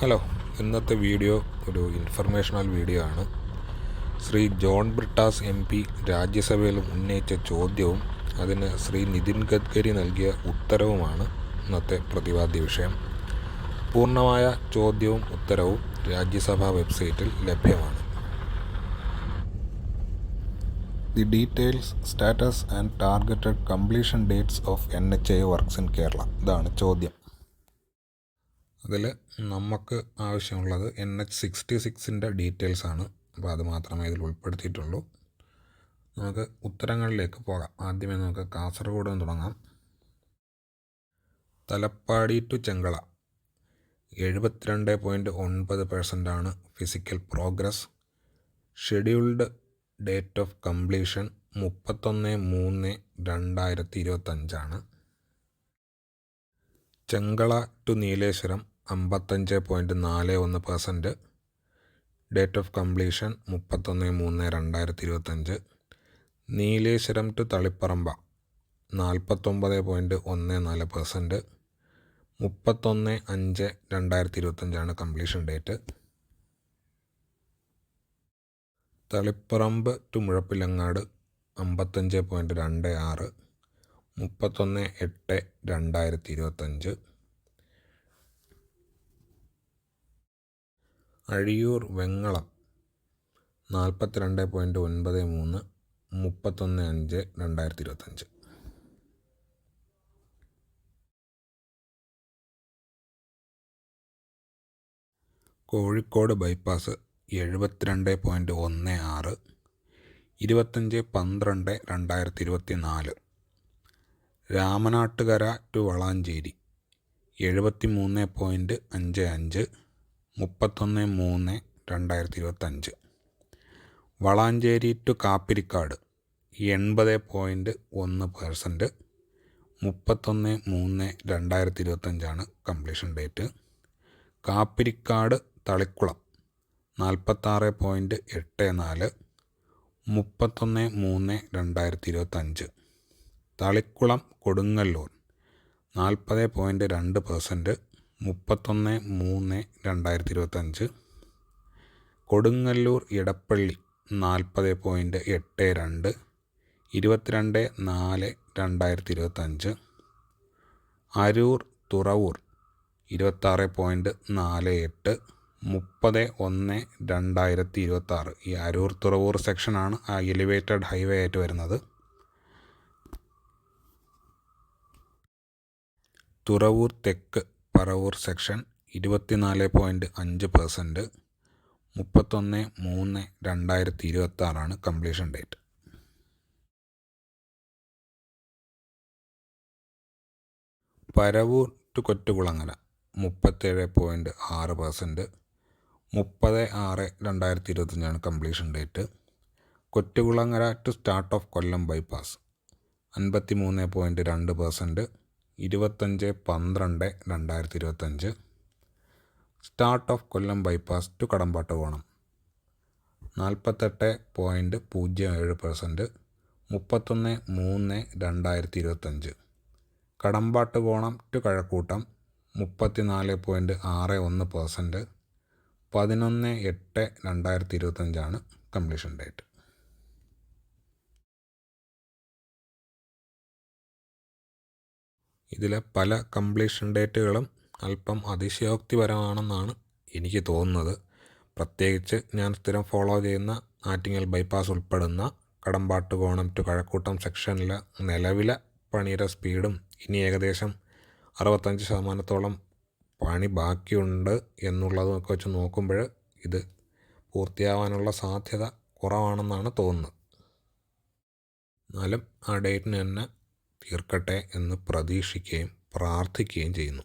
Hello, ഇന്നത്തെ video ഒരു informational video ആണ്. ശ്രീ ജോൺ ബ്രിട്ടാസ് MP രാജ്യസഭയിൽ ഉന്നയിച്ച ചോദ്യവും അതിന് ശ്രീ നിതിൻ ഗഡ്കരി നൽകിയ ഉത്തരവുമാണ് ഇന്നത്തെ പ്രതിപാദ്യ വിഷയം. പൂർണ്ണമായ ചോദ്യവും ഉത്തരവും രാജ്യസഭാ വെബ്സൈറ്റിൽ ലഭ്യമാണ്. The details, status and targeted completion dates of NHAI works in Kerala. ഇതാണ് ചോദ്യം. അതിൽ നമുക്ക് ആവശ്യമുള്ളത് NH-66 ഡീറ്റെയിൽസ് ആണ്. അപ്പോൾ അത് മാത്രമേ ഇതിൽ ഉൾപ്പെടുത്തിയിട്ടുള്ളൂ. നമുക്ക് ഉത്തരങ്ങളിലേക്ക് പോകാം. ആദ്യമേ നമുക്ക് കാസർഗോഡ് നിന്ന് തുടങ്ങാം. തലപ്പാടി ടു ചെങ്കള 72.9% ആണ് physical progress. Scheduled date of completion 31/3/2025 ആണ്. Chengala to Nileshwaram 55.41%. Date of completion 31/3/2025. Nileshwaram to Taliparamba 49.14%. 31/5/2025 completion date. Taliparamba to Muzhappilangad 55.26. 31/8/2025. Azhiyur Vengalam 42.93. 31/5/2025. Kozhikode bypass 72.16. 25/12/2024. Ramanattukara to Valanchery 73.55. 31/3/2025. Valanchery to Kappirikkad 80.1%. 31/3/2025 completion date. Kappirikkad Thalikulam 46.84. 31/3/2025. Thalikulam Kodungallur 40.2%. 31/3/2025. Kodungallur Edappally 40.82. 22/4/2025. Aroor Thuravoor 26.48. 30/1/2026. ഈ അരൂർ തുറവൂർ സെക്ഷനാണ് ആ എലിവേറ്റഡ് ഹൈവേ ആയിട്ട് വരുന്നത്. തുറവൂർ തെക്ക് Paravur section 24.5%. 31/3/2026 completion date. Paravur to Kottukulangara 37.6%. 30/6/2025 completion date. Kottukulangara to start of Kollam bypass 53.2%. 25/12/2025. Start of Kollam bypass to Kadambattukonam 48.07%. 31/3/2025. Kadambattukonam to Kazhakkoottam 34.61%. 11/8/2025 completion date. ഇതിലെ പല completion ഡേറ്റുകളും അല്പം അതിശയോക്തിപരമാണെന്നാണ് എനിക്ക് തോന്നുന്നത്. പ്രത്യേകിച്ച് ഞാൻ സ്ഥിരം ഫോളോ ചെയ്യുന്ന ആറ്റിങ്ങൽ ബൈപ്പാസ് ഉൾപ്പെടുന്ന കടമ്പാട്ടുകോണം ടു കഴക്കൂട്ടം സെക്ഷനിലെ നിലവിലെ പണിയുടെ സ്പീഡും ഇനി ഏകദേശം 65% പണി ബാക്കിയുണ്ട് എന്നുള്ളതൊക്കെ വെച്ച് നോക്കുമ്പോൾ ഇത് പൂർത്തിയാവാനുള്ള സാധ്യത കുറവാണെന്നാണ് തോന്നുന്നത്. എന്നാലും ആ ഡേറ്റിന് തന്നെ തീർക്കട്ടെ എന്ന് പ്രതീക്ഷിക്കുകയും പ്രാർത്ഥിക്കുകയും ചെയ്യുന്നു.